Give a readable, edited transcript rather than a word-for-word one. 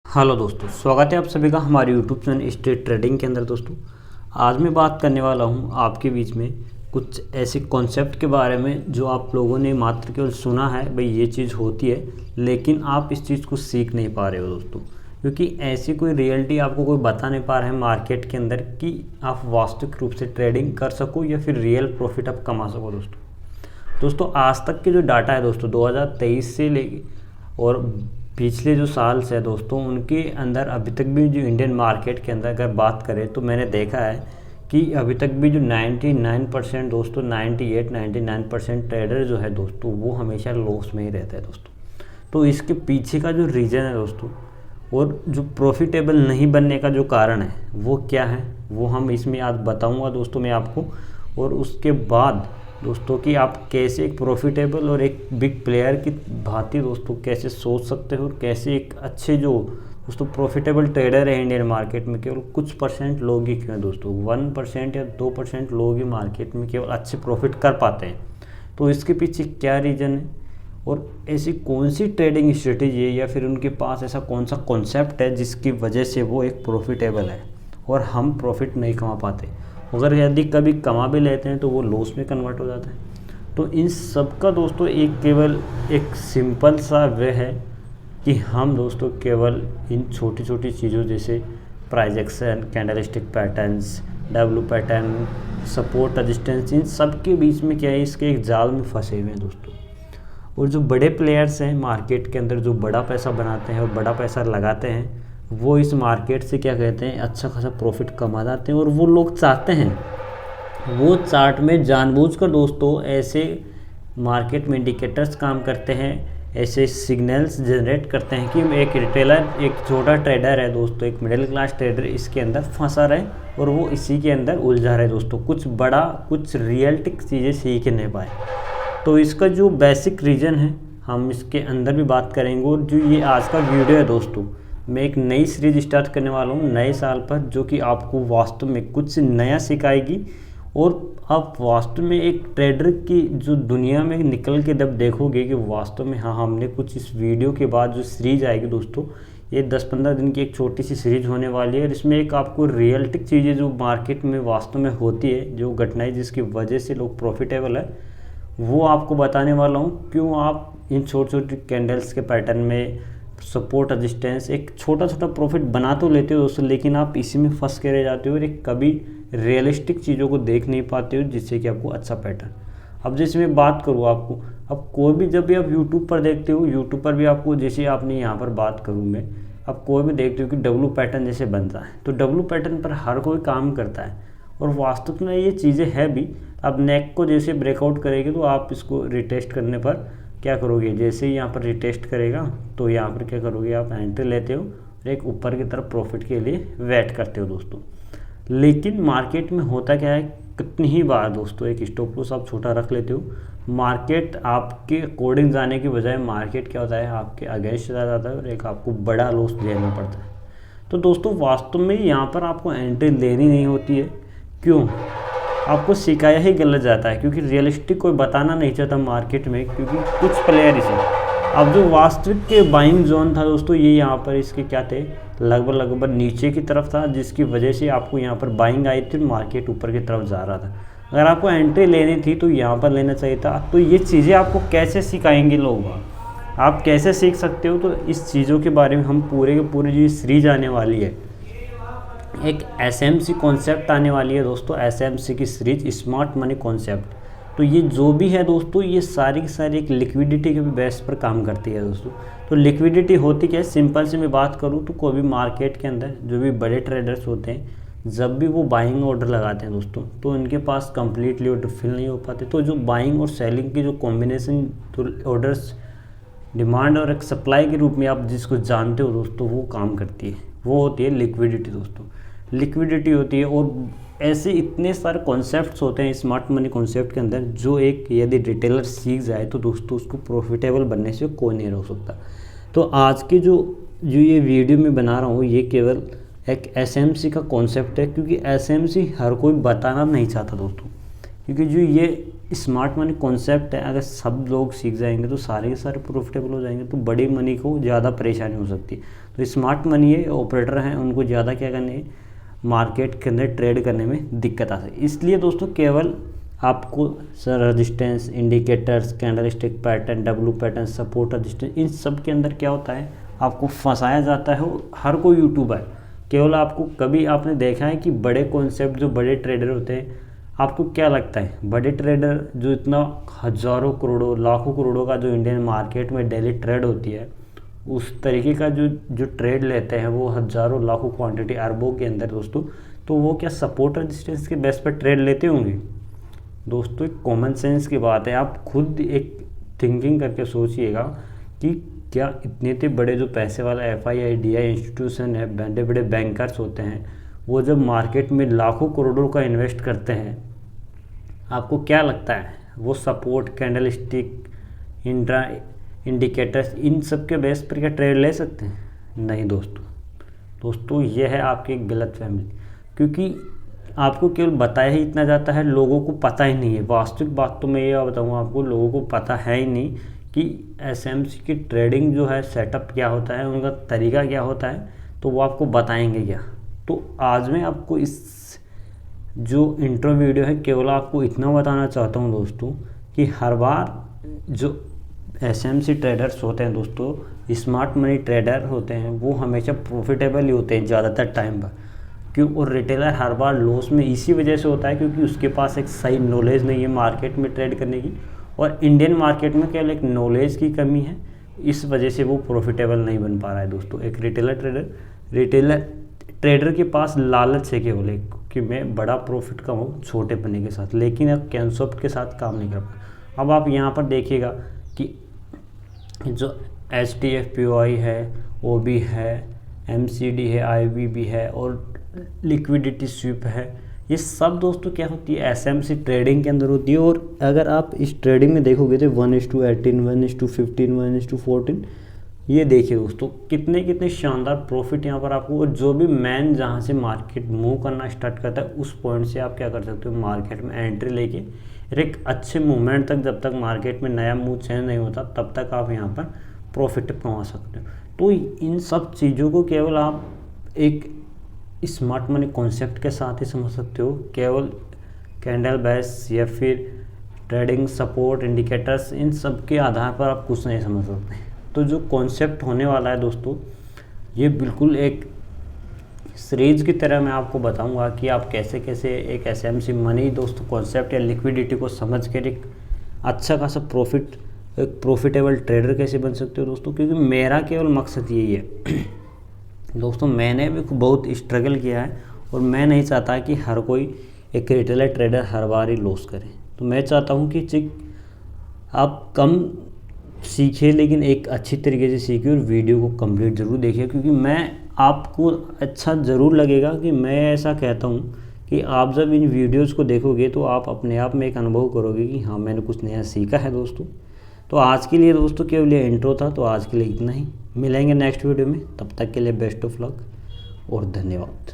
Hello दोस्तों, स्वागत है आप सभी का हमारे यूट्यूब चैनल स्ट्रीट ट्रेडिंग के अंदर। दोस्तों आज मैं बात करने वाला हूं आपके बीच में कुछ ऐसे कॉन्सेप्ट के बारे में जो आप लोगों ने मात्र केवल सुना है भाई ये चीज़ होती है, लेकिन आप इस चीज़ को सीख नहीं पा रहे हो दोस्तों, क्योंकि ऐसी कोई रियलिटी आपको कोई बता नहीं पा रहा है मार्केट के अंदर कि आप वास्तविक रूप से ट्रेडिंग कर सको या फिर रियल प्रॉफिट आप कमा सको। दोस्तों आज तक के जो डाटा है दोस्तों 2023 से लेके और पिछले जो साल से है दोस्तों, उनके अंदर अभी तक भी जो इंडियन मार्केट के अंदर अगर बात करें तो मैंने देखा है कि अभी तक भी जो 99% दोस्तों 99% ट्रेडर जो है दोस्तों वो हमेशा लॉस में ही रहता है दोस्तों। तो इसके पीछे का जो रीज़न है दोस्तों और जो प्रॉफिटेबल नहीं बनने का जो कारण है वो क्या है, वो हम इसमें आज बताऊँगा दोस्तों मैं आपको। और उसके बाद दोस्तों कि आप कैसे एक प्रॉफिटेबल और एक बिग प्लेयर की भांति दोस्तों कैसे सोच सकते हो, कैसे एक अच्छे जो दोस्तों प्रॉफिटेबल ट्रेडर है इंडियन मार्केट में केवल कुछ परसेंट लोग ही क्यों हैं दोस्तों, 1% या 2% लोग ही मार्केट में केवल अच्छे प्रॉफिट कर पाते हैं। तो इसके पीछे क्या रीज़न है और ऐसी कौन सी ट्रेडिंग स्ट्रेटेजी है या फिर उनके पास ऐसा कौन सा कॉन्सेप्ट है जिसकी वजह से वो एक प्रॉफिटेबल है और हम प्रॉफिट नहीं कमा पाते। अगर यदि कभी कमा भी लेते हैं तो वो लॉस में कन्वर्ट हो जाता है। तो इन सब का दोस्तों एक केवल एक सिंपल सा वे है कि हम दोस्तों केवल इन छोटी छोटी चीज़ों जैसे price action, candlestick patterns, W pattern, support resistance, इन सब के बीच में क्या है इसके एक जाल में फंसे हुए हैं दोस्तों। और जो बड़े प्लेयर्स हैं मार्केट के अंदर जो बड़ा पैसा बनाते हैं और बड़ा पैसा लगाते हैं वो इस मार्केट से क्या कहते हैं अच्छा खासा प्रॉफिट कमा जाते हैं। और वो लोग चाहते हैं, वो चार्ट में जानबूझकर दोस्तों ऐसे मार्केट में इंडिकेटर्स काम करते हैं, ऐसे सिग्नल्स जनरेट करते हैं कि एक रिटेलर, एक छोटा ट्रेडर है दोस्तों, एक मिडिल क्लास ट्रेडर इसके अंदर फंसा रहे और वो इसी के अंदर उलझा रहे दोस्तों, कुछ बड़ा कुछ रियलिस्टिक चीज़ें सीख नहीं पाए। तो इसका जो बेसिक रीज़न है हम इसके अंदर भी बात करेंगे। और जो ये आज का वीडियो है दोस्तों, मैं एक नई सीरीज स्टार्ट करने वाला हूँ नए साल पर, जो कि आपको वास्तव में कुछ नया सिखाएगी और आप वास्तव में एक ट्रेडर की जो दुनिया में निकल के जब देखोगे कि वास्तव में हाँ हमने कुछ इस वीडियो के बाद जो सीरीज आएगी दोस्तों, ये 10-15 दिन की एक छोटी सी सीरीज होने वाली है। और इसमें एक आपको रियलिस्टिक चीज़ें जो मार्केट में वास्तव में होती है, जो घटनाएं जिसकी वजह से लोग प्रॉफिटेबल है, वो आपको बताने वाला हूँ। क्यों आप इन छोटे छोटे कैंडल्स के पैटर्न में सपोर्ट रेजिस्टेंस एक छोटा छोटा प्रॉफिट बना तो लेते हो दोस्तों, लेकिन आप इसी में फंस के रह जाते हो और एक कभी रियलिस्टिक चीज़ों को देख नहीं पाते हो जिससे कि आपको अच्छा पैटर्न। अब जैसे मैं बात करूँ आपको, अब कोई भी जब भी आप यूट्यूब पर देखते हो, यूट्यूब पर भी आपको जैसे आपने यहाँ पर बात करूँ मैं, अब कोई भी देखते हो कि डब्ल्यू पैटर्न जैसे बनता है, तो डब्ल्यू पैटर्न पर हर कोई काम करता है और वास्तव में ये चीज़ें है भी। अब नेक को जैसे ब्रेकआउट करेगी तो आप इसको रिटेस्ट करने पर क्या करोगे, जैसे ही यहाँ पर रिटेस्ट करेगा तो यहाँ पर क्या करोगे, आप एंट्री लेते हो और एक ऊपर की तरफ प्रॉफिट के लिए वेट करते हो दोस्तों। लेकिन मार्केट में होता क्या है, कितनी ही बार दोस्तों एक स्टॉप लॉस आप छोटा रख लेते हो, मार्केट आपके अकॉर्डिंग जाने की बजाय मार्केट क्या होता है आपके अगेंस्ट चला जाता है और एक आपको बड़ा लॉस झेलना पड़ता है। तो दोस्तों वास्तव में यहाँ पर आपको एंट्री लेनी नहीं होती है। क्यों? आपको सिखाया ही गलत जाता है, क्योंकि रियलिस्टिक कोई बताना नहीं चाहता मार्केट में, क्योंकि कुछ प्लेयर इसे अब जो वास्तविक के बाइंग जोन था दोस्तों, ये यहाँ पर इसके क्या थे लगभग नीचे की तरफ था, जिसकी वजह से आपको यहाँ पर बाइंग आई थी, मार्केट ऊपर की तरफ जा रहा था। अगर आपको एंट्री लेनी थी तो यहाँ पर लेना चाहिए था। तो ये चीज़ें आपको कैसे सिखाएंगे लोग, आप कैसे सीख सकते हो, तो इस चीज़ों के बारे में हम पूरे के पूरे जो सीरीज आने वाली है, एक एसएमसी कॉन्सेप्ट आने वाली है दोस्तों, एसएमसी की सीरीज स्मार्ट मनी कॉन्सेप्ट। तो ये जो भी है दोस्तों, ये सारी की सारी एक लिक्विडिटी के बेस पर काम करती है दोस्तों। तो लिक्विडिटी होती क्या है, सिंपल से मैं बात करूँ तो कोई भी मार्केट के अंदर जो भी बड़े ट्रेडर्स होते हैं, जब भी वो बाइंग ऑर्डर लगाते हैं दोस्तों, तो इनके पास कम्प्लीटली ऑर्डर फिल नहीं हो पाते। तो जो बाइंग और सेलिंग की जो कॉम्बिनेशन, तो ऑर्डर्स डिमांड और एक सप्लाई के रूप में आप जिसको जानते हो दोस्तों, वो काम करती है, वो होती है लिक्विडिटी दोस्तों। लिक्विडिटी होती है और ऐसे इतने सारे कॉन्सेप्ट्स होते हैं स्मार्ट मनी कॉन्सेप्ट के अंदर, जो एक यदि रिटेलर सीख जाए तो दोस्तों उसको प्रॉफिटेबल बनने से कोई नहीं रोक सकता। तो आज के जो ये वीडियो मैं बना रहा हूँ, ये केवल एक एसएमसी का कॉन्सेप्ट है, क्योंकि एसएमसी हर कोई बताना नहीं चाहता दोस्तों, क्योंकि जो ये स्मार्ट मनी कॉन्सेप्ट है, अगर सब लोग सीख जाएंगे तो सारे के सारे प्रॉफिटेबल हो जाएंगे, तो बड़ी मनी को ज़्यादा परेशानी हो सकती है। तो स्मार्ट मनी है ऑपरेटर हैं, उनको ज़्यादा क्या करने है, मार्केट के अंदर ट्रेड करने में दिक्कत आ सकती है। इसलिए दोस्तों केवल आपको resistance, indicators, candlestick pattern, W pattern, support, resistance, इन सब के अंदर क्या होता है, आपको फंसाया जाता है। हर कोई यूट्यूबर केवल आपको, कभी आपने देखा है कि बड़े कॉन्सेप्ट जो बड़े ट्रेडर होते हैं, आपको क्या लगता है बड़े ट्रेडर जो इतना हज़ारों करोड़ों लाखों करोड़ों का जो इंडियन मार्केट में डेली ट्रेड होती है, उस तरीके का जो ट्रेड लेते हैं वो हज़ारों लाखों क्वांटिटी अरबों के अंदर दोस्तों, तो वो क्या सपोर्ट रेजिस्टेंस के बेस पर ट्रेड लेते होंगे? दोस्तों एक कॉमन सेंस की बात है, आप खुद एक थिंकिंग करके सोचिएगा कि क्या इतने बड़े जो पैसे वाला FII DI इंस्टीट्यूशन है, बड़े बड़े बैंकर्स होते हैं, वो जब मार्केट में लाखों करोड़ों का इन्वेस्ट करते हैं, आपको क्या लगता है वो सपोर्ट, कैंडलस्टिक, इंडिकेटर्स, इन सब के बेस पर क्या ट्रेड ले सकते हैं? नहीं दोस्तों ये है आपकी गलत फहमी, क्योंकि आपको केवल बताया ही इतना जाता है, लोगों को पता ही नहीं है। वास्तविक बात तो मैं ये बताऊँगा आपको, लोगों को पता है ही नहीं कि SMC की ट्रेडिंग जो है सेटअप क्या होता है, उनका तरीका क्या होता है, तो वो आपको बताएंगे क्या। तो आज मैं आपको इस जो इंट्रो वीडियो है केवल आपको इतना बताना चाहता हूँ दोस्तों कि हर बार जो SMC ट्रेडर्स होते हैं दोस्तों, स्मार्ट मनी ट्रेडर होते हैं, वो हमेशा प्रॉफिटेबल ही होते हैं ज़्यादातर टाइम पर। क्यों? और रिटेलर हर बार लॉस में इसी वजह से होता है क्योंकि उसके पास एक सही नॉलेज नहीं है मार्केट में ट्रेड करने की, और इंडियन मार्केट में केवल एक नॉलेज की कमी है, इस वजह से वो प्रॉफिटेबल नहीं बन पा रहा है दोस्तों। एक रिटेलर ट्रेडर के पास लालच है केवल एक कि मैं बड़ा प्रॉफिट कमाऊँ छोटे पन्ने के साथ, लेकिन अब कॉन्सेप्ट के साथ काम नहीं कर पा। अब आप यहाँ पर देखिएगा कि जो HDF POI है, OB है, MCD है, IBB है और लिक्विडिटी स्वीप है, ये सब दोस्तों क्या होती है SMC ट्रेडिंग के अंदर होती है। और अगर आप इस ट्रेडिंग में देखोगे तो 1:18, 1:15, 1:14, ये देखिए दोस्तों कितने शानदार प्रॉफिट यहाँ पर आपको। और जो भी मैन जहाँ से मार्केट मूव करना स्टार्ट करता है उस पॉइंट से आप क्या कर सकते हो, मार्केट में एंट्री लेके एक अच्छे मूवमेंट तक, जब तक मार्केट में नया मूव चेंज नहीं होता तब तक आप यहाँ पर प्रॉफिट कमा सकते हो। तो इन सब चीज़ों को केवल आप एक स्मार्ट मनी कॉन्सेप्ट के साथ ही समझ सकते हो, केवल कैंडल बेस या फिर ट्रेडिंग, सपोर्ट, इंडिकेटर्स, इन सब के आधार पर आप कुछ नहीं समझ सकते। तो जो कॉन्सेप्ट होने वाला है दोस्तों, ये बिल्कुल एक सीरीज की तरह मैं आपको बताऊंगा कि आप कैसे कैसे एक SMC मनी दोस्तों कॉन्सेप्ट या लिक्विडिटी को समझ कर एक अच्छा खासा एक प्रॉफिटेबल ट्रेडर कैसे बन सकते हो दोस्तों। क्योंकि मेरा केवल मकसद यही है दोस्तों, मैंने भी बहुत स्ट्रगल किया है और मैं नहीं चाहता कि हर कोई एक रिटेलर ट्रेडर हर बार ही लॉस करे। तो मैं चाहता हूँ कि आप कम सीखिए लेकिन एक अच्छी तरीके से सीखिए और वीडियो को कंप्लीट ज़रूर देखिए, क्योंकि मैं आपको अच्छा ज़रूर लगेगा कि मैं ऐसा कहता हूँ कि आप जब इन वीडियोज़ को देखोगे तो आप अपने आप में एक अनुभव करोगे कि हाँ मैंने कुछ नया सीखा है दोस्तों। तो आज के लिए दोस्तों केवल ये इंट्रो था, तो आज के लिए इतना ही। मिलेंगे नेक्स्ट वीडियो में, तब तक के लिए बेस्ट ऑफ लक और धन्यवाद।